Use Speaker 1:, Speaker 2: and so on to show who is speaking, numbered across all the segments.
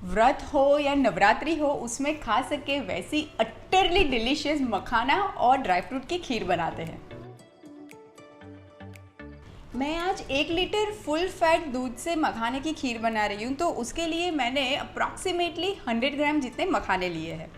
Speaker 1: व्रत हो या नवरात्रि हो उसमें खा सके वैसी अटरली डिलीशियस मखाना और ड्राई फ्रूट की खीर बनाते हैं। मैं आज 1 लीटर फुल फैट दूध से मखाने की खीर बना रही हूँ, तो उसके लिए मैंने अप्रॉक्सीमेटली 100 ग्राम जितने मखाने लिए हैं।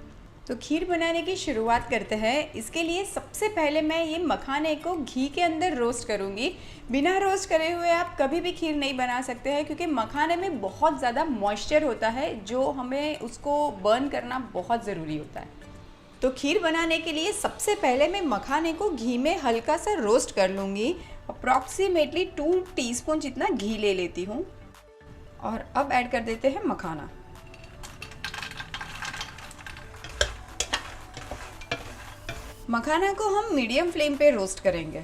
Speaker 1: तो खीर बनाने की शुरुआत करते हैं। इसके लिए सबसे पहले मैं ये मखाने को घी के अंदर रोस्ट करूँगी। बिना रोस्ट करे हुए आप कभी भी खीर नहीं बना सकते हैं, क्योंकि मखाने में बहुत ज़्यादा मॉइस्चर होता है जो हमें उसको बर्न करना बहुत ज़रूरी होता है। तो खीर बनाने के लिए सबसे पहले मैं मखाने को घी में हल्का सा रोस्ट कर लूँगी। अप्रॉक्सीमेटली 2 टीस्पून जितना घी ले लेती हूँ और अब ऐड कर देते हैं मखाना। मखाना को हम मीडियम फ्लेम पे रोस्ट करेंगे।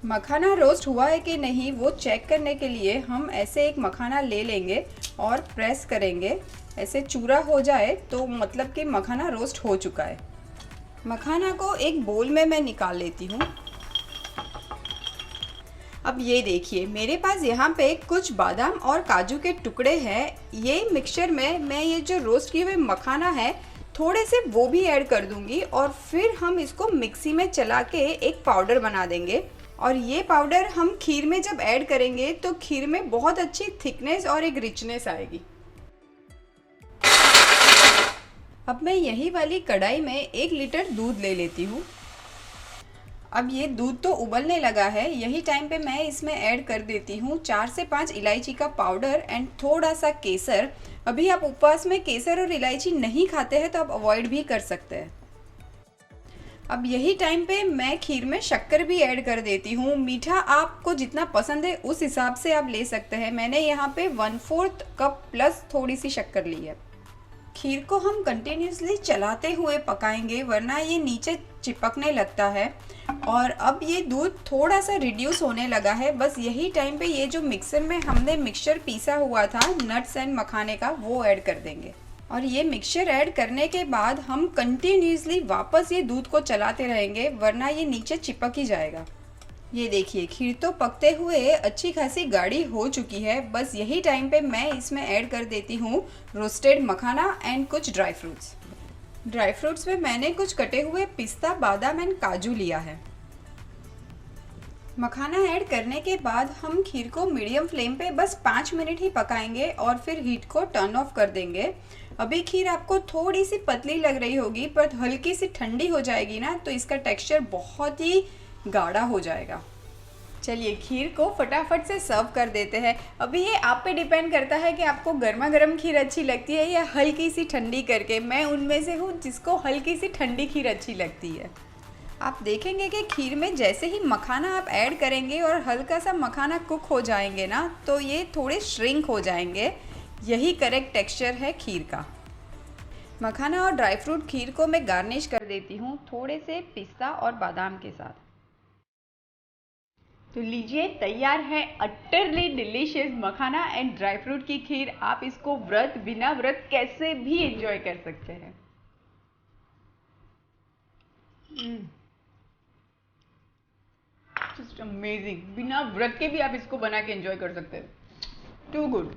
Speaker 1: मखाना रोस्ट हुआ है कि नहीं वो चेक करने के लिए हम ऐसे एक मखाना ले लेंगे और प्रेस करेंगे। ऐसे चूरा हो जाए तो मतलब कि मखाना रोस्ट हो चुका है। मखाना को एक बोल में मैं निकाल लेती हूँ। अब ये देखिए, मेरे पास यहाँ पे कुछ बादाम और काजू के टुकड़े हैं। ये मिक्सचर में मैं ये जो रोस्ट किए हुए मखाना है थोड़े से वो भी ऐड कर दूंगी और फिर हम इसको मिक्सी में चला के एक पाउडर बना देंगे। और ये पाउडर हम खीर में जब ऐड करेंगे तो खीर में बहुत अच्छी थिकनेस और एक रिचनेस आएगी। अब मैं यही वाली कढ़ाई में 1 लीटर दूध ले लेती हूँ। अब ये दूध तो उबलने लगा है, यही टाइम पे मैं इसमें ऐड कर देती हूँ 4 से 5 इलायची का पाउडर एंड थोड़ा सा केसर। अभी आप उपवास में केसर और इलायची नहीं खाते हैं तो आप अवॉइड भी कर सकते हैं। अब यही टाइम पे मैं खीर में शक्कर भी ऐड कर देती हूँ। मीठा आपको जितना पसंद है उस हिसाब से आप ले सकते हैं। मैंने यहाँ पे 1/4 कप प्लस थोड़ी सी शक्कर ली है। खीर को हम कंटिन्यूसली चलाते हुए पकाएंगे, वरना ये नीचे चिपकने लगता है। और अब ये दूध थोड़ा सा रिड्यूस होने लगा है। बस यही टाइम पे ये जो मिक्सर में हमने मिक्सचर पीसा हुआ था नट्स एंड मखाने का वो ऐड कर देंगे। और ये मिक्सचर ऐड करने के बाद हम कंटिन्यूसली वापस ये दूध को चलाते रहेंगे, वरना ये नीचे चिपक ही जाएगा। ये देखिए, खीर तो पकते हुए अच्छी खासी गाढ़ी हो चुकी है। बस यही टाइम पे मैं इसमें ऐड कर देती हूँ रोस्टेड मखाना एंड कुछ ड्राई फ्रूट्स। ड्राई फ्रूट्स में मैंने कुछ कटे हुए पिस्ता, बादाम एंड काजू लिया है। मखाना ऐड करने के बाद हम खीर को मीडियम फ्लेम पे बस 5 मिनट ही पकाएंगे और फिर हीट को टर्न ऑफ कर देंगे। अभी खीर आपको थोड़ी सी पतली लग रही होगी, पर हल्की सी ठंडी हो जाएगी ना तो इसका टेक्सचर बहुत ही गाढ़ा हो जाएगा। चलिए खीर को फटाफट से सर्व कर देते हैं। अभी ये आप पे डिपेंड करता है कि आपको गर्मा गर्म खीर अच्छी लगती है या हल्की सी ठंडी करके। मैं उनमें से हूँ जिसको हल्की सी ठंडी खीर अच्छी लगती है। आप देखेंगे कि खीर में जैसे ही मखाना आप ऐड करेंगे और हल्का सा मखाना कुक हो जाएंगे ना तो ये थोड़े श्रिंक हो जाएंगे। यही करेक्ट टेक्सचर है खीर का। मखाना और ड्राई फ्रूट खीर को मैं गार्निश कर देती हूँ थोड़े से पिस्ता और बादाम के साथ। तो लीजिए, तैयार है utterly delicious makhana and dry fruit की खीर। आप इसको व्रत बिना व्रत कैसे भी एंजॉय कर सकते हैं। Just amazing. बिना व्रत के भी आप इसको बना के एंजॉय कर सकते हैं। Too good.